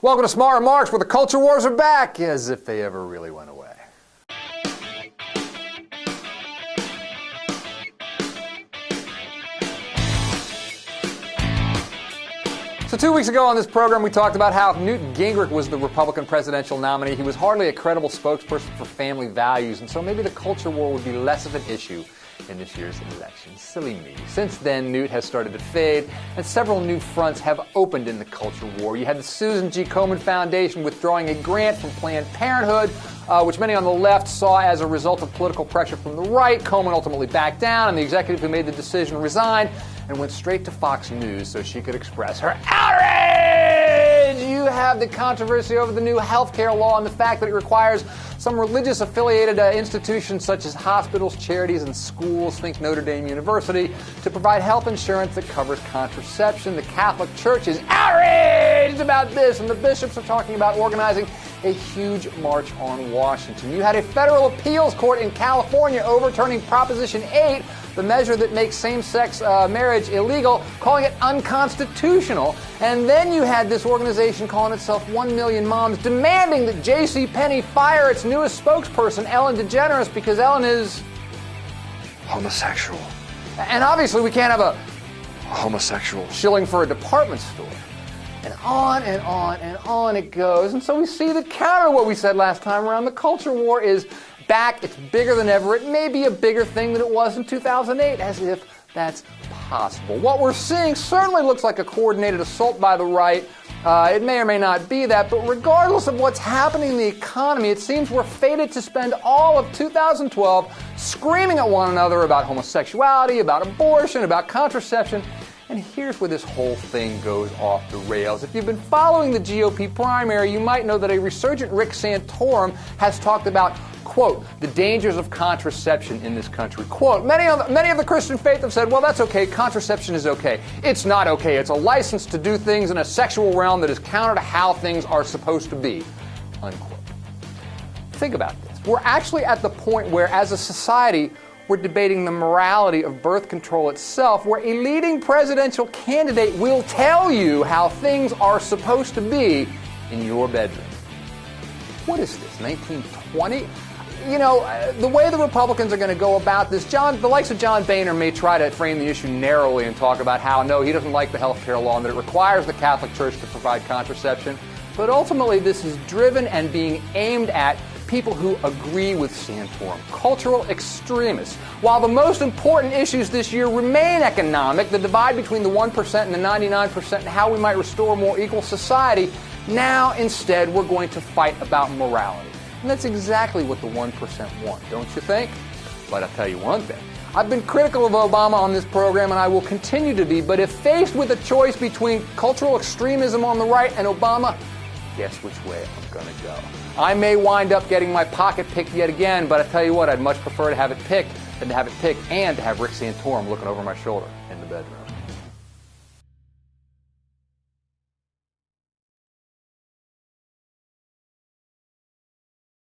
Welcome to Smart Remarks, where the culture wars are back, as if they ever really went away. So 2 weeks ago on this program, we talked about how if Newt Gingrich was the Republican presidential nominee, he was hardly a credible spokesperson for family values, and so maybe the culture war would be less of an issue in this year's election. Silly me. Since then, Newt has started to fade, and several new fronts have opened in the culture war. You had the Susan G. Komen Foundation withdrawing a grant from Planned Parenthood, which many on the left saw as a result of political pressure from the right. Komen ultimately backed down, and the executive who made the decision resigned and went straight to Fox News so she could express her outrage. You have the controversy over the new health care law and the fact that it requires some religious-affiliated institutions such as hospitals, charities, and schools, think Notre Dame University, to provide health insurance that covers contraception. The Catholic Church is outraged about this, and the bishops are talking about organizing a huge march on Washington. You had a federal appeals court in California overturning Proposition 8, the measure that makes same-sex marriage illegal, calling it unconstitutional. And then you had this organization calling itself 1 Million Moms demanding that JCPenney fire its newest spokesperson, Ellen DeGeneres, because Ellen is homosexual. And obviously we can't have a homosexual shilling for a department store. And on and on and on it goes. And so we see the counter to what we said last time around. The culture war is back. It's bigger than ever. It may be a bigger thing than it was in 2008, as if that's possible. What we're seeing certainly looks like a coordinated assault by the right. It may or may not be that, but regardless of what's happening in the economy, it seems we're fated to spend all of 2012 screaming at one another about homosexuality, about abortion, about contraception. And here's where this whole thing goes off the rails. If you've been following the GOP primary, you might know that a resurgent Rick Santorum has talked about, quote, the dangers of contraception in this country. Quote, many of the Christian faith have said, well, that's okay, contraception is okay. It's not okay. It's a license to do things in a sexual realm that is counter to how things are supposed to be, unquote. Think about this. We're actually at the point where, as a society, we're debating the morality of birth control itself, where a leading presidential candidate will tell you how things are supposed to be in your bedroom. What is this, 1920? You know, the way the Republicans are going to go about this, the likes of John Boehner may try to frame the issue narrowly and talk about how, no, he doesn't like the health care law and that it requires the Catholic Church to provide contraception. But ultimately, this is driven and being aimed at people who agree with Santorum, cultural extremists. While the most important issues this year remain economic, the divide between the 1% and the 99% and how we might restore a more equal society, now instead we're going to fight about morality. And that's exactly what the 1% want, don't you think? But I'll tell you one thing. I've been critical of Obama on this program, and I will continue to be, but if faced with a choice between cultural extremism on the right and Obama, guess which way I'm going to go. I may wind up getting my pocket picked yet again, but I tell you what, I'd much prefer to have it picked than to have it picked and to have Rick Santorum looking over my shoulder in the bedroom.